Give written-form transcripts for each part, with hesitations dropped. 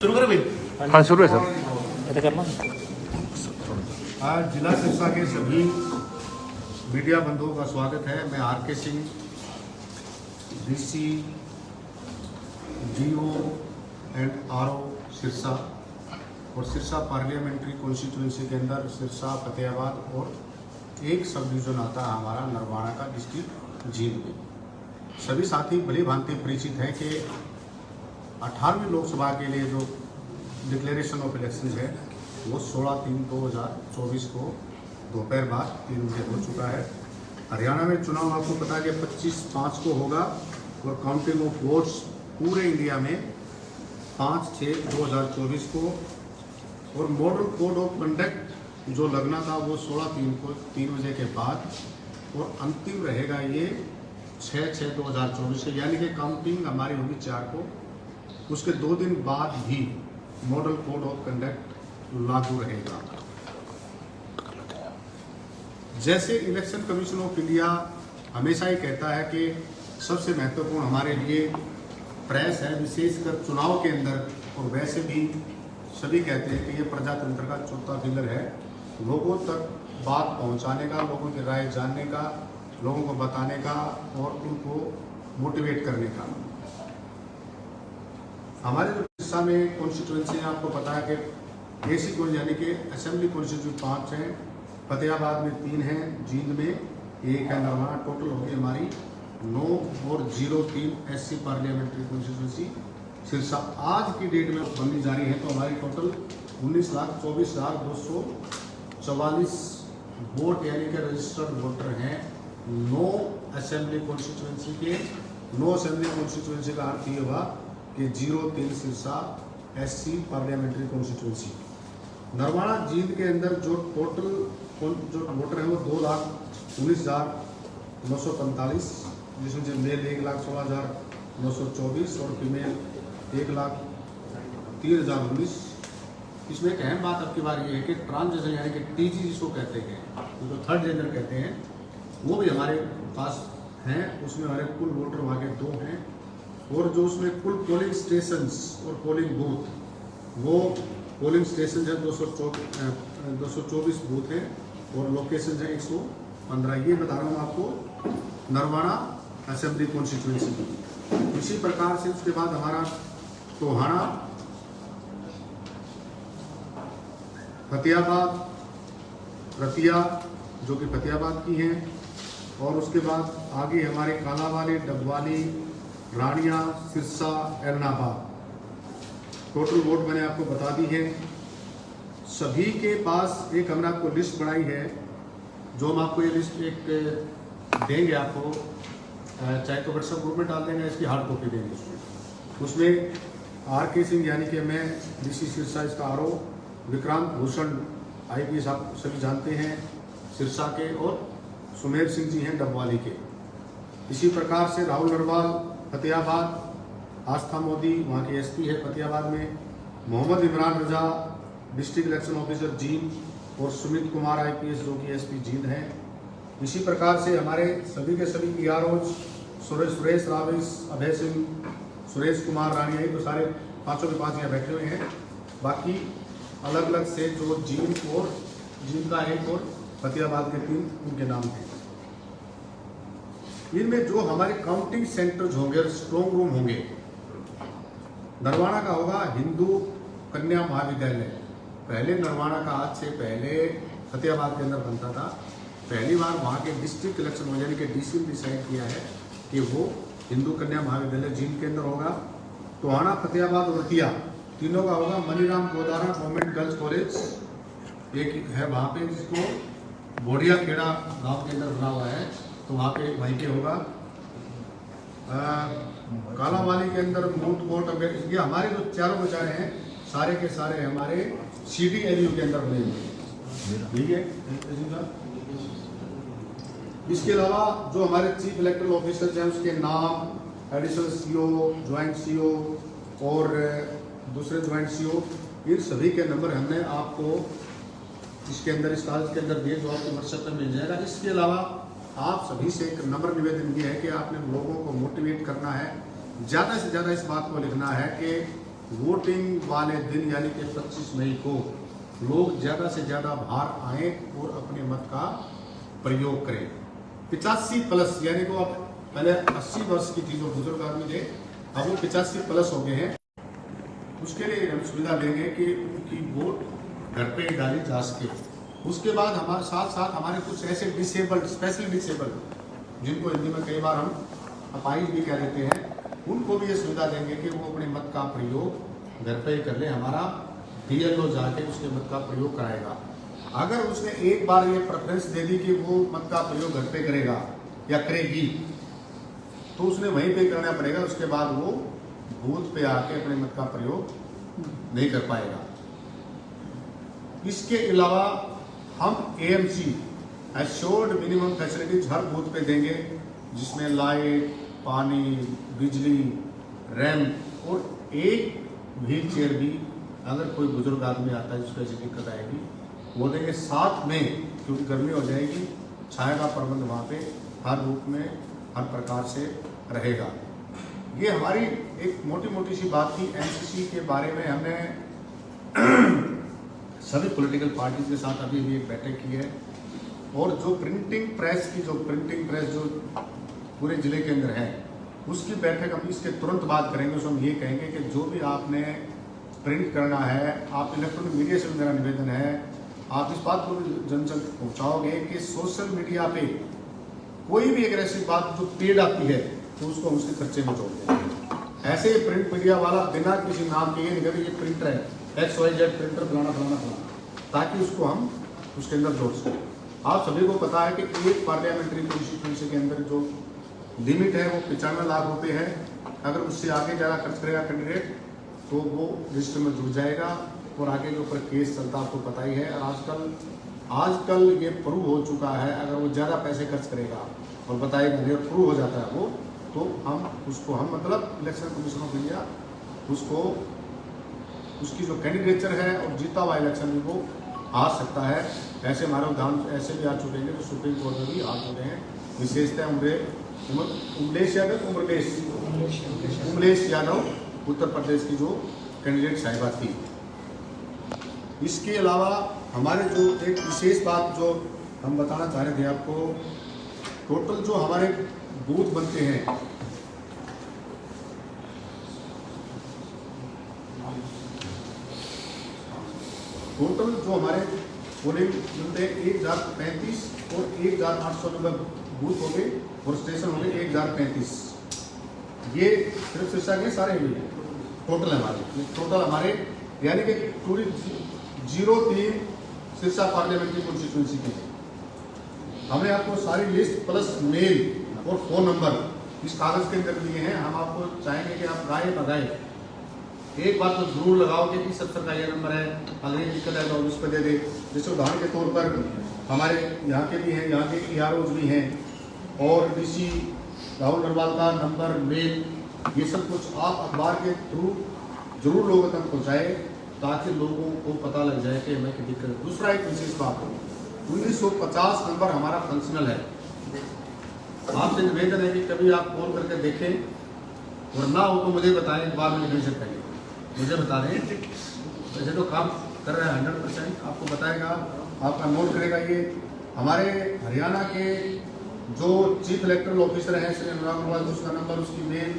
शुरू करें भाई? हाँ शुरू है सर। ऐसा करना। आज जिला सिरसा के सभी मीडिया बंधुओं का स्वागत है। मैं R K. Singh, DC, GO and RO Sirsa और सिरसा पार्लियामेंट्री कॉन्स्टिट्यूंसी के अंदर सिरसा, फतेहाबाद और एक सब डिवीजन आता है हमारा नरवाना का डिस्ट्रिक्ट जींद में। सभी साथी भली भांति परिचित हैं कि 18वीं लोकसभा के लिए जो डिक्लेरेशन ऑफ इलेक्शन है वो 16/3/2024 को दोपहर बाद 3 बजे हो चुका है। हरियाणा में चुनाव आपको पता है कि 25/5 को होगा और काउंटिंग ऑफ वोट्स पूरे इंडिया में 5/6/2024 को, और मॉडल कोड ऑफ कंडक्ट जो लगना था वो 16/3 को 3 बजे के बाद, और अंतिम रहेगा ये 6/6/2024 से, यानी कि काउंटिंग हमारी होगी 4 को। उसके 2 दिन बाद भी मॉडल कोड ऑफ कंडक्ट लागू रहेगा। जैसे इलेक्शन कमीशन ऑफ इंडिया हमेशा ही कहता है कि सबसे महत्वपूर्ण हमारे लिए प्रेस है, विशेषकर चुनाव के अंदर, और वैसे भी सभी कहते हैं कि ये प्रजातंत्र का चौथा पिलर है, लोगों तक बात पहुंचाने का, लोगों की राय जानने का, लोगों को बताने का और उनको मोटिवेट करने का। हमारे जो हिस्सा में कॉन्स्टिट्यूंसी आपको पता है कि एसी को यानी कि असेंबली कॉन्स्टिट्यूंसी 5 हैं, फतेहाबाद में 3 हैं, जींद में 1 है, नरवाना। टोटल होगी हमारी 9 और 03 एससी पार्लियामेंट्री कॉन्स्टिट्यूंसी सिरसा। आज की डेट में बननी जारी है तो हमारी टोटल 19,24,244 वोट यानी कि रजिस्टर्ड वोटर हैं 9 असेंबली कॉन्स्टिट्यूंसी के। 9 असेंबली कॉन्स्टिट्यूंसी का अर्थ ये हुआ कि 03 Sirsa SC parliamentary constituency. Narwana Jind के अंदर जो टोटल जो वोटर हैं वो 2,19,945, जिसमें से मेल 1,16,924 और फीमेल 1,03,019। इसमें एक अहम बात अब की बार ये है कि ट्रांसजेंडर यानी कि टीजी जिसको कहते हैं, जो थर्ड जेंडर कहते हैं, वो भी हमारे पास हैं। उसमें हमारे कुल वोटर वहाँ के 2 हैं, और जो उसमें कुल पोलिंग स्टेशंस और पोलिंग बूथ, वो पोलिंग स्टेशन है 224 बूथ हैं और लोकेशन है 115। ये बता रहा हूँ आपको नरवाना असेंबली कॉन्स्टिट्यूंसी। इसी प्रकार से उसके बाद हमारा टोहाना, फतेहाबाद, रतिया जो कि फतेहाबाद की हैं, और उसके बाद आगे हमारे कालावाली, डबवाली, रानिया, सिरसा, एलनाबाद। टोटल वोट मैंने आपको बता दी है। सभी के पास एक हमने आपको लिस्ट बनाई है, जो हम आपको ये लिस्ट एक देंगे आपको, चाहे तो व्हाट्सएप ग्रुप में डाल देंगे, इसकी हार्ड कॉपी देंगे। उसमें आर.के. सिंह यानी कि मैं डीसी सिरसा इसका आरओ, विक्रांत भूषण IPS आप सभी जानते हैं सिरसा के, और सुमेर सिंह जी हैं डबवाली के। इसी प्रकार से राहुल नरवाल फतेहाबाद, आस्था मोदी वहाँ के SP है फतेहाबाद में, मोहम्मद इमरान रजा डिस्ट्रिक्ट इलेक्शन ऑफिसर जींद, और सुमित कुमार IPS जो कि SP जींद हैं। इसी प्रकार से हमारे सभी के सभी PROs सुरेश राविस, अभय सिंह, सुरेश कुमार रानिया, तो सारे 5 के 5 यहाँ बैठे हुए हैं। बाकी अलग अलग से जो जींद का 1 और फतेहाबाद के 3 उनके नाम थे। इनमें जो हमारे काउंटिंग सेंटर्स होंगे, स्ट्रॉन्ग रूम होंगे, नरवाना का होगा हिंदू कन्या महाविद्यालय। पहले नरवाना का आज से पहले फतेहाबाद के अंदर बनता था। पहली बार वहाँ के डिस्ट्रिक्ट इलेक्शन यानी कि DC ने डिसाइड किया है कि वो हिंदू कन्या महाविद्यालय जींद के अंदर होगा। टोहाना, फतेहाबाद और रतिया तीनों का होगा Maniram Godara government girls college एक है वहाँ पे, जिसको बोडिया खेड़ा गाँव के अंदर बना हुआ है, तो वहाँ पे वहीं पे होगा। कालावाली के अंदर मूट कोर्ट, ये हमारे जो चारों बचाए हैं सारे के सारे हमारे CDLU के अंदर बने हुए, ठीक है। इसके अलावा जो हमारे चीफ इलेक्टोरल ऑफिसर्स हैं उसके नाम, एडिशनल CO, ज्वाइंट CO और दूसरे ज्वाइंट CO, इन सभी के नंबर हमने आपको इसके अंदर इस कागज के अंदर दिए, जो आपको व्हाट्सएप पर मिल जाएगा। इसके अलावा आप सभी से एक नम्र निवेदन ये है कि आपने लोगों को मोटिवेट करना है, ज़्यादा से ज़्यादा इस बात को लिखना है कि वोटिंग वाले दिन यानी कि 25 मई को लोग ज़्यादा से ज़्यादा बाहर आएँ और अपने मत का प्रयोग करें। 85 प्लस यानी कि अब पहले 80 वर्ष की थी जो बुजुर्ग आदमी थे, अब वो 85 प्लस हो गए हैं। उसके लिए हम सुविधा देंगे कि उनकी वोट घर पे ही डाली जा सके। उसके बाद हमारे साथ साथ हमारे कुछ ऐसे डिसेबल्ड, स्पेशली डिसेबल्ड, जिनको हिंदी में कई बार हम अपाहिज भी कह देते हैं, उनको भी ये सुविधा देंगे कि वो अपने मत का प्रयोग घर पे ही कर ले। हमारा BLO जाके उसके मत का प्रयोग कराएगा। अगर उसने एक बार ये प्रेफरेंस दे दी कि वो मत का प्रयोग घर पे करेगा या करेगी, तो उसने वहीं पे करना पड़ेगा। उसके बाद वो बूथ पे आके अपने मत का प्रयोग नहीं कर पाएगा। इसके अलावा हम AMC एश्योर्ड मिनिमम फैसिलिटीज हर बूथ पे देंगे, जिसमें लाइट, पानी, बिजली, रैंप और एक व्हील चेयर भी अगर कोई बुजुर्ग आदमी आता है जिसको ऐसी दिक्कत आएगी वो देंगे। साथ में क्योंकि गर्मी हो जाएगी, छाया का प्रबंध वहाँ पे हर रूप में हर प्रकार से रहेगा। ये हमारी एक मोटी मोटी सी बात थी। NCC के बारे में हमने सभी पॉलिटिकल पार्टीज के साथ अभी भी एक बैठक की है, और जो प्रिंटिंग प्रेस जो पूरे जिले के अंदर है उसकी बैठक हम इसके तुरंत बाद करेंगे। उसमें हम ये कहेंगे कि जो भी आपने प्रिंट करना है, आप इलेक्ट्रॉनिक मीडिया से मेरा निवेदन है, आप इस बात को जन जन पहुँचाओगे कि सोशल मीडिया पे कोई भी एक ऐसी बात जो पेड आती है तो उसको हम उसके खर्चे में जोड़ देंगे। ऐसे ही प्रिंट मीडिया वाला बिना किसी नाम के ये प्रिंटर है XYZ प्रिंटर फलाना, ताकि उसको हम उसके अंदर जोड़ सकें। आप सभी को पता है कि एक पार्लियामेंट्री कॉन्स्टिट्यूंसी के अंदर जो लिमिट है वो 95 लाख रुपए है। अगर उससे आगे ज़्यादा खर्च करेगा कैंडिडेट तो वो रजिस्टर में जुड़ जाएगा और आगे के ऊपर केस चलता आपको पता ही है। और आजकल ये प्रूव हो चुका है, अगर वो ज़्यादा पैसे खर्च करेगा और बताएगा ये प्रूव हो जाता है वो, तो हम मतलब इलेक्शन कमीशन ऑफ इंडिया उसको उसकी जो कैंडिडेचर है और जीता हुआ इलेक्शन में वो आ सकता है। ऐसे हमारे उदाहरण ऐसे भी आ चुके हैं जो सुप्रीम कोर्ट में भी आ चुके हैं। विशेषतः उमलेश यादव उत्तर प्रदेश की जो कैंडिडेट साहिबा थी। इसके अलावा हमारे जो एक विशेष बात जो हम बताना चाह रहे थे आपको, टोटल जो हमारे बूथ बनते हैं पोलिंग मिलते हैं 1035 और 1800 बूथ हो गए और स्टेशन हो गए 1035। ये सिर्फ सिरसा के सारे ही टोटल हमारे यानी कि पूरी 03 सिरसा पार्लियामेंट्री कॉन्स्टिट्यूंसी के। हमने आपको सारी लिस्ट प्लस मेल और फ़ोन नंबर इस कागज़ के अंदर दिए हैं। हम आपको चाहेंगे कि आप राय लगाएं। एक बात तो जरूर लगाओ कि 70 का ये नंबर है, अगर ये दिक्कत है तो उस पर दे दे। जैसे उदाहरण के तौर पर हमारे यहाँ के भी हैं, यहाँ के EROs भी हैं, और DC राहुल नरवाल का नंबर, मेल, ये सब कुछ आप अखबार के थ्रू जरूर लोगों तक पहुँचाए ताकि लोगों को पता लग जाए कि हमें क्या दिक्कत है। दूसरा एक विशेष बात, 1950 नंबर हमारा फंक्शनल है। आपसे निवेदन है कि कभी आप कॉल करके देखें और ना हो तो मुझे बताएं। अखबार में लिखने से पहले मुझे बता दें। वैसे तो काम कर रहे हैं 100%, आपको बताएगा, आपका नोट करेगा। ये हमारे हरियाणा के जो चीफ इलेक्टोरल ऑफिसर हैं श्री अनुराग अग्रवाल, उसका नंबर, उसकी मेल,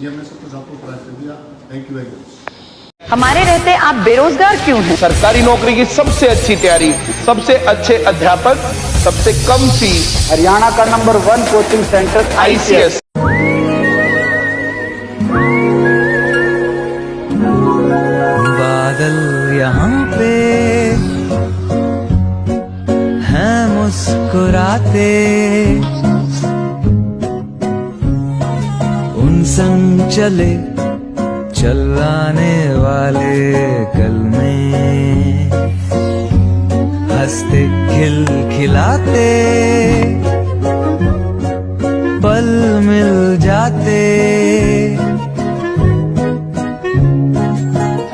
ये हमने सब कुछ आपको प्रोवाइड कर दिया। Thank you very much. हमारे रहते आप बेरोजगार क्यों हैं? सरकारी नौकरी की सबसे अच्छी तैयारी, सबसे अच्छे अध्यापक, सबसे कम फीस, हरियाणा का नंबर 1 कोचिंग सेंटर ICS। बादल यहाँ पे हैं मुस्कुराते, उन संग चले चलाने वाले कल में हंसते खिलखिलाते पल मिल जाते।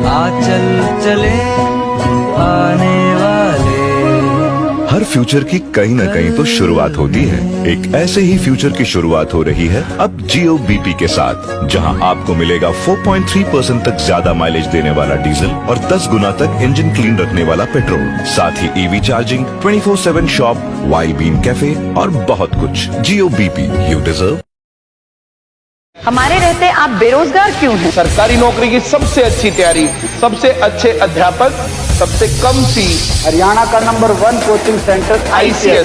आ चल चले आने वाले, हर फ्यूचर की कहीं न कहीं तो शुरुआत होती है। एक ऐसे ही फ्यूचर की शुरुआत हो रही है अब जियो बीपी के साथ, जहां आपको मिलेगा 4.3% तक ज्यादा माइलेज देने वाला डीजल और 10 गुना तक इंजन क्लीन रखने वाला पेट्रोल, साथ ही EV charging, 24/7 shop, wild bean cafe और बहुत कुछ। Jio BP, you deserve. हमारे रहते आप बेरोजगार क्यों हैं? सरकारी नौकरी की सबसे अच्छी तैयारी, सबसे अच्छे अध्यापक, सबसे कम फीस, हरियाणा का नंबर 1 कोचिंग सेंटर ICS